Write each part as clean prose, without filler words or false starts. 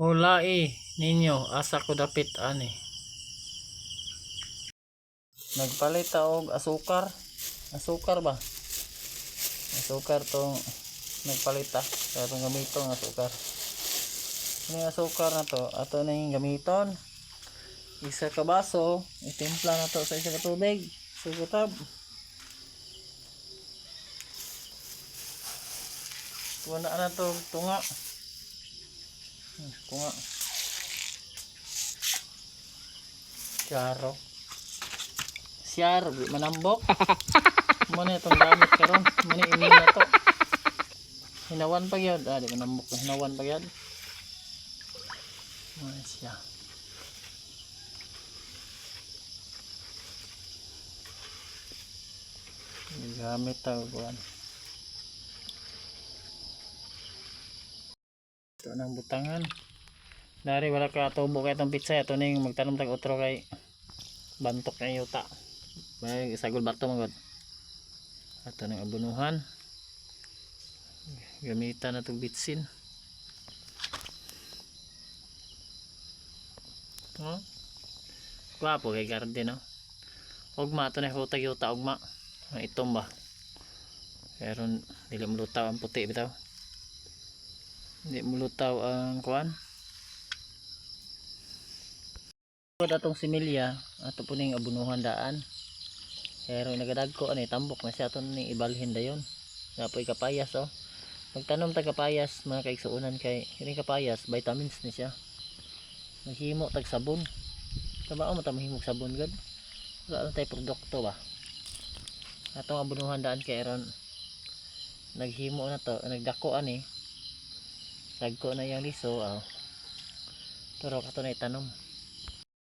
Hulai ninyo asa ko dapit ani. Nagpalit ta og asukar. Asukar ba? Asukar tong nagpalita sa itong gamitong asukar. Ini asukar na to ato na yung gamiton. Isa ka baso, itimpla na to sa isa ka tubig. Sugutab. Wala na to tunga. Tunga. Klaro. Siyar, manambok. Muna itong gamit karon. Muna imin na to. Hinawan pa yun. Di manambok na hinawan pa yun. Muna siya. Gamit tao kuhan. Ito ng butangan. Dari wala ka tubo kay itong pizza. Ito na yung magtanong tag otro kay bantok na yuta. May sagol bato magod. Ito ng abunuhan. Gamitan na itong bitsin. Gwapo kay garden, no? Ugma ito na hutag yuta ugma. Itom ba? Pero dili mulutaw ang puti bitaw. Hindi mulutaw ang kuan. Atong similya ato po ning abunuhan daan. Pero nagadagko ani tambok na siya ato ning ibalhin dayon. Napoy kapayas oh. Magtanom tag kapayas mga kaigsuonan kay kini kapayas vitamins ni siya. Maghimo tag sabon. Kabao mo ta mahimog sabon gud. Wala lang tay produkto ba. Atong abunuhan daan kay aron naghimo na to, nagdako ani. Dagko na yang liso oh. Pero kato na itanom.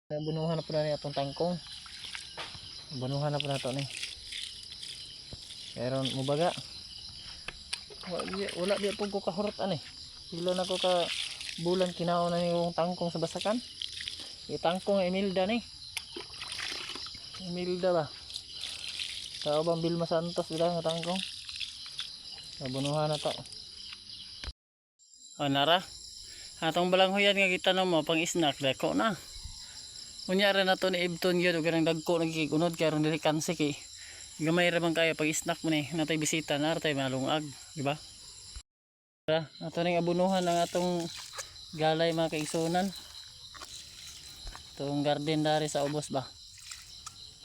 Abunuhan na po na itong tangkong. Abunuhan na po na ito ni. Pero mubaga. Wala di po ko kahurot ani. Sila na ko ka bulan kinaon na yung tangkong sa basakan. Yung tangkong Emilda ni. Emilda ba? Tao bang Vilma Santos bila ng tangkong. Abunuhan na to. O nara. Atong balanghoyan nga gitanong mo pang snack dako na. Kunyara na to ni Ibton yun, huwag nang dagko nagkikunod kaya ron dili kansi kay gamay ramang kaya pag snack mo ni natay bisita na natay malungag, di ba? Ato ning abunuhan ang atong galay mga kaigsunan. Itong garden dari sa ubos ba?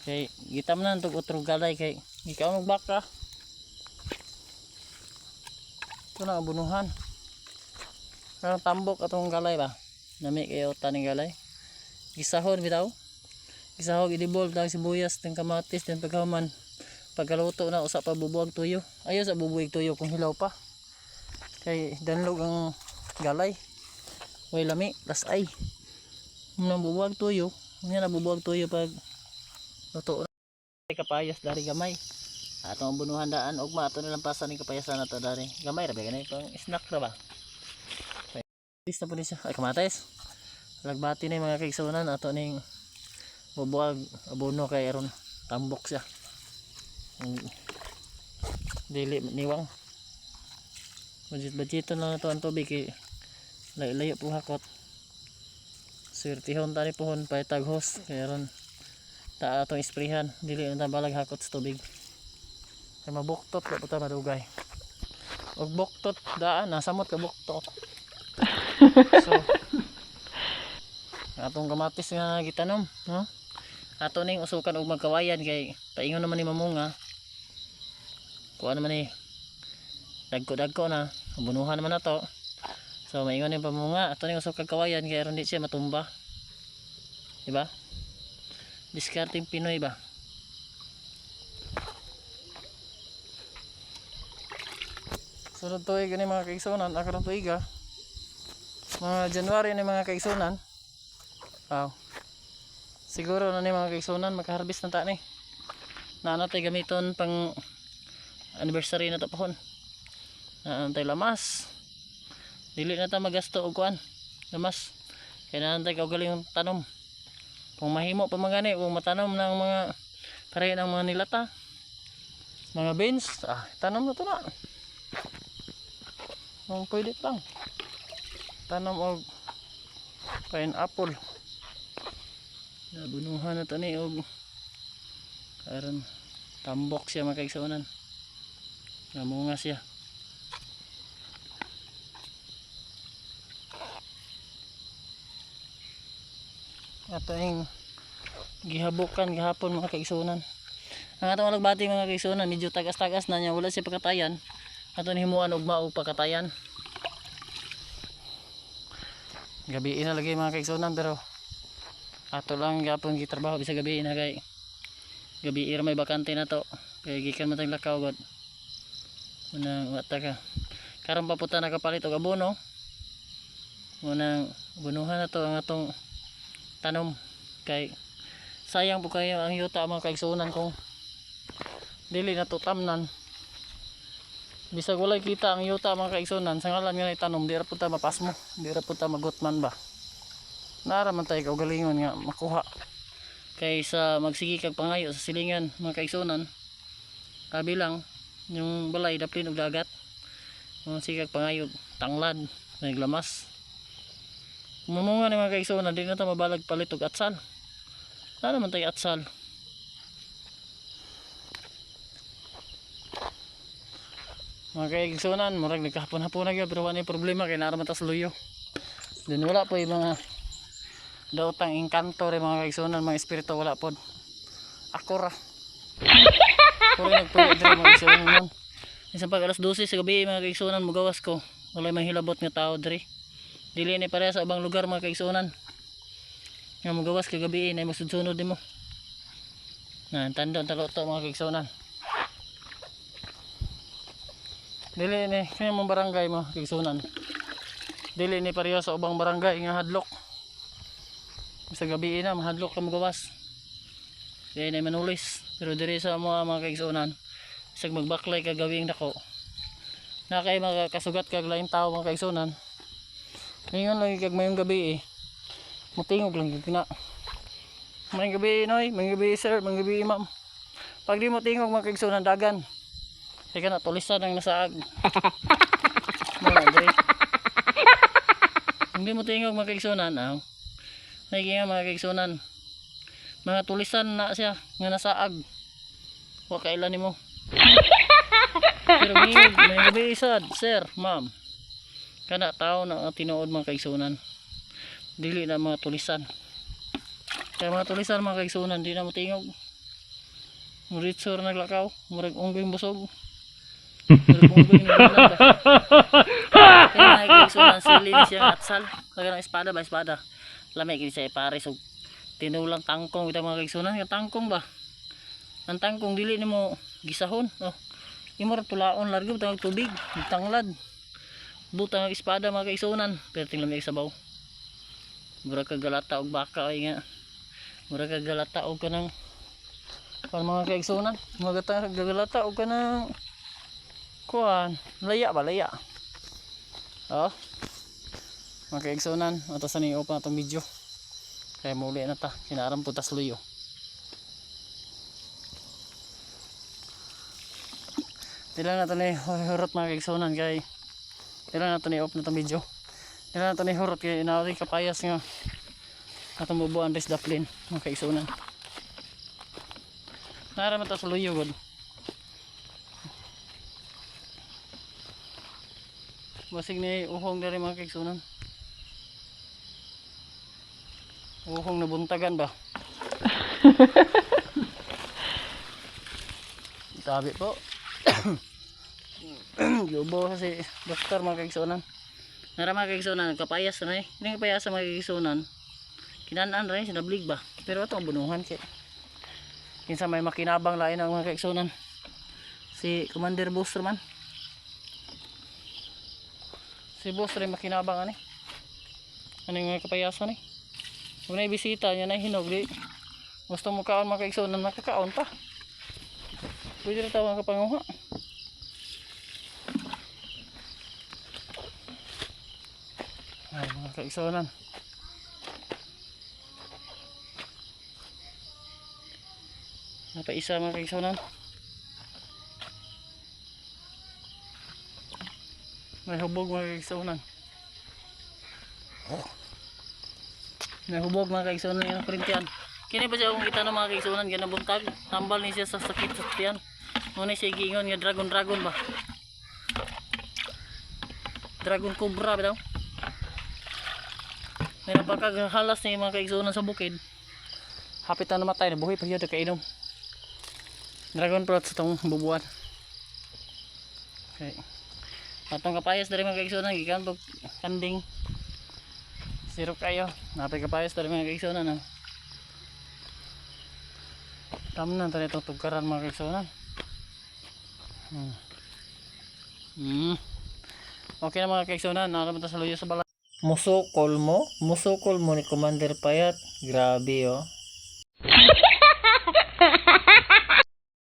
Kay gitam na itong utro galay kay ikaw magbaka. Ito na abunuhan. Karang tambok atong galay ba? Nami kayo taning galay. Gisahon bitaw. Gisahog idibol tag sibuyas teng kamatis den pagkaman. Pagkaluto na usa pa bubuwag tuyo. Ayo sa bubuwag tuyo kung hilaw pa. Kay danlog ang galay. Way lami tas ay. Nang bubuwag tuyo, nya na bubuwag tuyo pag luto na. Kapayas dari gamay. Atong bunuhan daan ugma ato nilang pasan ni kapayasan nato dari. Gamay ra ba ganay pang snack ra ba. Lista po ni siya. Ay kamatis. Lagbati na yung mga kaigsunan ato ning bubuwag abono kay aron tambok siya dili niwang budget na to ang tubig kay layo po hakot swertihon tani pohon pay taghos kay aron ta atong isprehan dili na balag hakot sa tubig kay mabuktot ka puta madugay og buktot daan nasamot ka buktot so atong kamatis nga gitanom no? Ato ning usukan og magkawayan kay paingon naman ni mamunga kuha naman ni dagko na bunuhan naman nato so maingon ni pamunga ato ning usukan kawayan kay aron di siya matumba diba diskarting Pinoy ba sunod tuig ni mga kaigsunan akarong tuiga mga January ni mga kaigsunan. Wow. Siguro na ni mga kaigsunan makaharvest na ta ni. Naanatay gamiton pang anniversary na to pohon. Naanatay lamas. Dili na ta magasto og kuan. Lamas. Kaya naanatay ka og galing tanom. Kung mahimo pa magani kung matanom ng mga pareha ng mga nilata. Mga beans, tanom na to na. Kung pwede lang. Tanom og pineapple. Nabunuhan na to ni og karon tambok siya mga kaigsunan. Namunga siya. Ato yung gihabukan gahapon mga kaigsunan. Ang atong alagbati mga kaigsunan medyo tagas-tagas na niya, wala siya pakatayan. Ato ni himuan og mao pakatayan. Gabi na lagi mga kaigsunan, pero ato lang gapon gitrabaho bisa gabi na kay gabi ira may bakante na to. Kay gikan man tag lakaw god. Unang wata ka. Karon papunta nakapalit og abono. Unang bunuhan na to ang atong tanom kay sayang po kayo ang yuta mga kaigsunan kung dili na to tamnan. Bisag walay kita ang yuta mga kaigsunan sa ngalan nga itanom di ra punta mapasmo, di ra punta magutman ba. Nara man tay kaugalingon nga makuha kaysa magsigi kag pangayo sa silingan mga kaigsunan. Kabilang yung balay daplin og dagat. Sige kag pangayo tanglad naglamas. Mamunga ni mga kaigsunan, di na ito mabalag palit og atsal. Wala naman tayo atsal. Mga kaigsunan, murag nagkahapon-hapon na pero wala problema kaya naraman tas luyo. Then wala po yung mga daotang engkanto rin mga kaigsunan, mga espiritu wala po. Ako ra. Ako rin nagpuyo din mga kaigsunan nun. Isang pag alas 12 sa gabi mga kaigsunan, magawas ko. Wala may hilabot nga tao diri. Dili ni pareha sa ubang lugar mga kaigsunan. Nga magawas kagabi ay masudsunod din mo. Na tanda taloto mga kaigsunan. Dili ni kanya mong barangay mga kaigsunan. Dili ni pareha sa ubang barangay nga hadlok. Sa gabi na mahadlok ka magawas. Kaya na manulis. Pero diri sa mga kaigsunan, isag magbaklay kagawing dako. Na kay makakasugat kag lain tao mga kaigsunan. Ngayon lagi kag mayong gabi mutingog lang gid na. Mayong gabi noy, mayong gabi sir, mayong gabi ma'am. Pag di mo tingog mga kaigsunan dagan. Kaya na tulisan ang nasaag. Mga dre. Hindi mo tingog mga kaigsunan, naging mga kaigsunan. Mga tulisan na siya nga nasaag. Wa kailan nimo. Pero mayong gabi sad, sir, ma'am. Kana tao na tinuod mga kaigsunan. Dili na mga tulisan. Kaya mga tulisan mga kaigsunan, di na mo tingog. Muritsor naglakaw, murag unggoy busog. Murag unggoy naglakaw. Kaya mga kaigsunan, sili ni siya atsal. Kaya ng espada ba, espada. Lamay kini siya ipares og tinulang tangkong kita mga kaigsunan. Yung tangkong ba? Ang tangkong dili ni mo gisahon. Imo ra tulaon largo tawag tubig, tanglad. Butang espada mga kaigsunan, perting lamig sa baw. Mura ka galata og baka ay nga. Mura ka galata og kanang mga kaigsunan, mga galata og kanang kuan, laya ba laya. Mga kaigsunan, ato sa niyo pa natong video. Kaya muli na ta, kinaram po tas luyo. Tila na to ni hurot mga kaigsunan kay tila na to ni off na itong video. Tila na to ni hurot kaya inaari kapayas nga atong bubuan res daplin mga kaigsunan. Naraman ta sa luyo god. Basig ni uhong dari mga kaigsunan. Uhong nabuntagan ba? Sabi po. Yubo si doktor mga kaigsunan. Nara mga kaigsunan, kapayas na hindi kapayas sa mga kaigsunan. Kinanaan rin, sinablig ba? Pero ito ang bunuhan kaya. Kinsa may makinabang lain ang mga kaigsunan. Si Commander Buster man. Si Buster rin makinabang ani. Ano yung kapayasan eh. Kung na ibisita niya na hinog di. Gusto mo kaon mga kaigsunan, makakaon pa. Pwede rin tawang kapanguha. Ay mga kaigsunan. Napaisa mga kaigsunan. May hubog mga kaigsunan. Nahubog mga kaigsunan yung kurintian. Kini ba siya akong kita ng mga kaigsunan ganabuntag. Tambal ni siya sa sakit sa tiyan. Muna siya giingon nga dragon ba. Dragon cobra bitaw. May napakaghalas ni mga kaigsunan sa bukid. Hapit na namatay, nabuhay pa siya kainom. Dragon fruit sa itong bubuan. Okay. Atong kapayas dari mga kaigsunan gikan pag kanding. Siro kayo. Napay kapayas dari mga kaigsunan. Tamnan tani itong tugkaran mga kaigsunan. Okay na mga kaigsunan, naraman ta sa luyo sa balay. Musukol mo ni Commander Payat. Grabe oh.